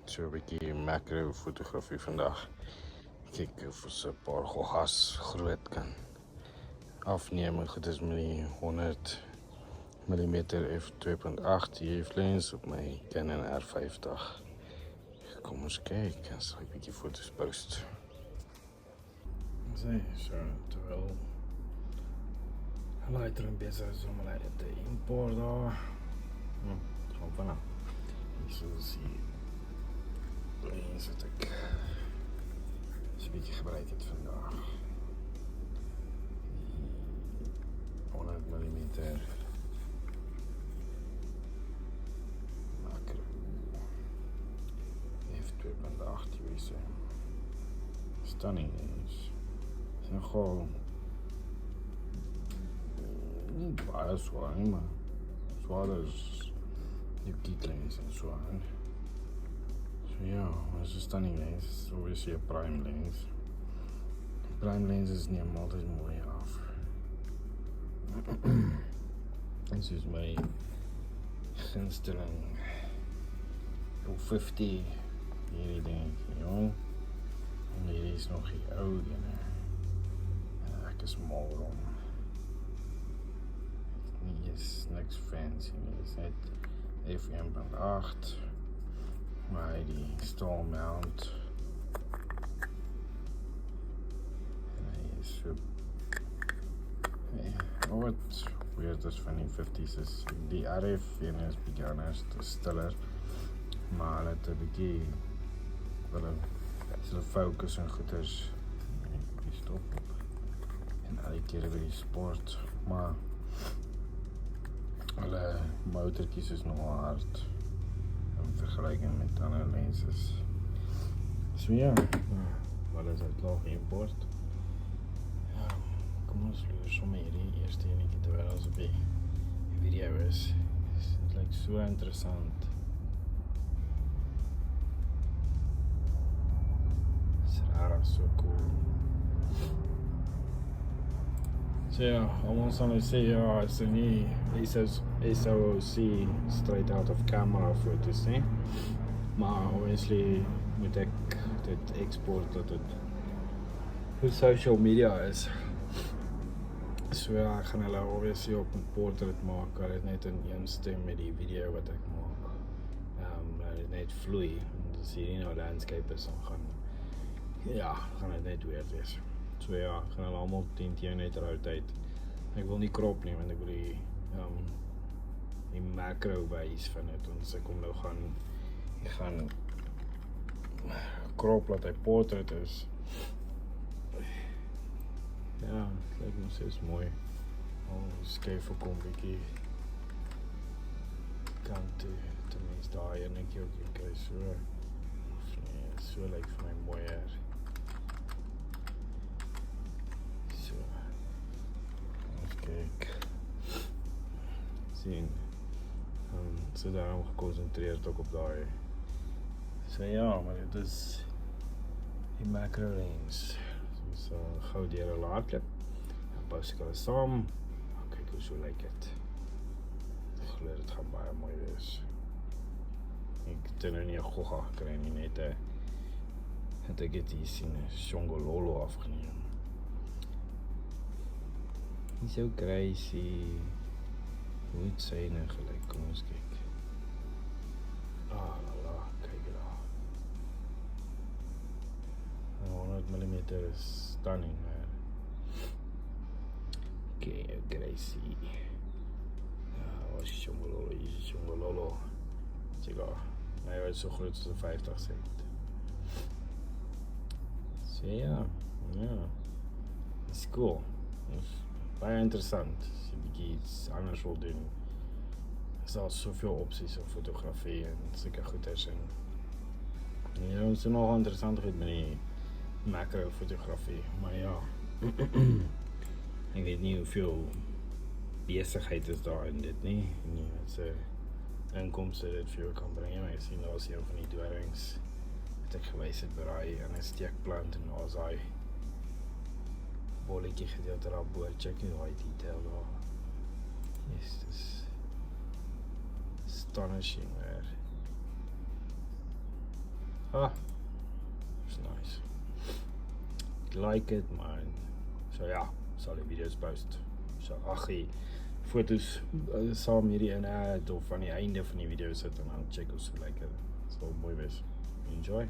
So 'n bietjie macro fotografie vandag. Kyk of ons 'n paar goggas groot kan afneem. Goed is met die 100 mm f2.8 EF lens op my Canon R50. Kom ons kyk, en sal ek 'n bietjie foto's post. So terwyl later besig is om hulle te import daar. Gaan vanaf. Hier sal sien. Lens wat ek so 'n bietjie gebruik het vandag. 100 mm macro f2.8 USA. Stunning lens. Is nogal nie baie swaar nie, maar swaarder as die kietlens en so aan. So ja, dit is 'n stunning lens. It's obviously a prime lens. Prime lenses neem altyd mooi af. Dit is my gunsteling 50 hierdie ding, jong. En hierdie is nog die ou ene. Ek is mal om. Nie is niks fancy nie. Dit is net f1.8. Maar die stall mount. En hy is so wat weird is van die 50's is die RF ene is bietjie anders, dit is stiller. Maar hulle het 'n bietjie hulle fokus en goeders. Die stop en al die kere by die sport, maar hulle motortjies is nogal hard in vergelijking met ander lenses. So ja, wat is uit nog import? Ja, kom ons loer sommer hierdie eerste enetjie terwyl ons op die video is. Dit lyk so interessant. So cool. So ja, ons sal nou sê ja, is er nie SOC straight out of camera foto's nie. Maar obviously moet ek dit export dat dit vir social media is. So ja, ek gaan hulle obviously op 'n portrait maak, dat dit net in een stem met die video wat ek maak. Dat dit net vloei. Dus hierdie nou landscape is, dan gaan dit net weird wees. So ja, gaan hulle almal 10 net rotate. Ek wil nie crop nie, want ek wil die macro wys van dit. Ons ek kom nou gaan crop laat hy portrait is. Ja, het lyk nog steeds mooi. Skuif ook 'n bietjie kant toe, tenminste daar en ek ook kry so. Nee, so lyk vir my mooier. So. Ons kyk. Sien. So daarom gekonsentreerd ook op daai. So ja, maar dit is die macro lens. So gou deur 'n laadklip. Dan pas ek hulle saam. Kyk hoe so lyk dit. Ek glo dit gaan baie mooi wees. Ek het nou nie 'n gogga gekry nie, net het ek dit hier sien, Shongololo afgeneem. Nie so crazy. Hoe het sy nou gelyk? Kom ons kyk. Kyk daar. 100 mm is stunning, man. Okay, crazy. Wat is Shongololo? Check out. Hij was zo groot als 50 cent. So ja, dat is cool. Dat is baie interessant. Als je een beetje iets anders wil doen. Er zijn zoveel opties op fotografie en zulke goeders. En ja, het is nogal interessant met die macro fotografie. Maar ja, ik weet niet hoeveel bezigheid is daar in dit nie. Inkomste dit vir jou kan bring. Maar ek sien daar is een van die dwerings wat ek gewys het braai en 'n steekplant en daar is daai bolletjie gedeelte daarbo. Check nie daai detail daar. Yes, dis astonishing, man. It's nice. Ek like it, man. So ja, sal die video's post. So die foto's saam hierdie in ad of aan die einde van die video sit en dan check ons hoe lyk dit. Dit sal mooi wees. Enjoy.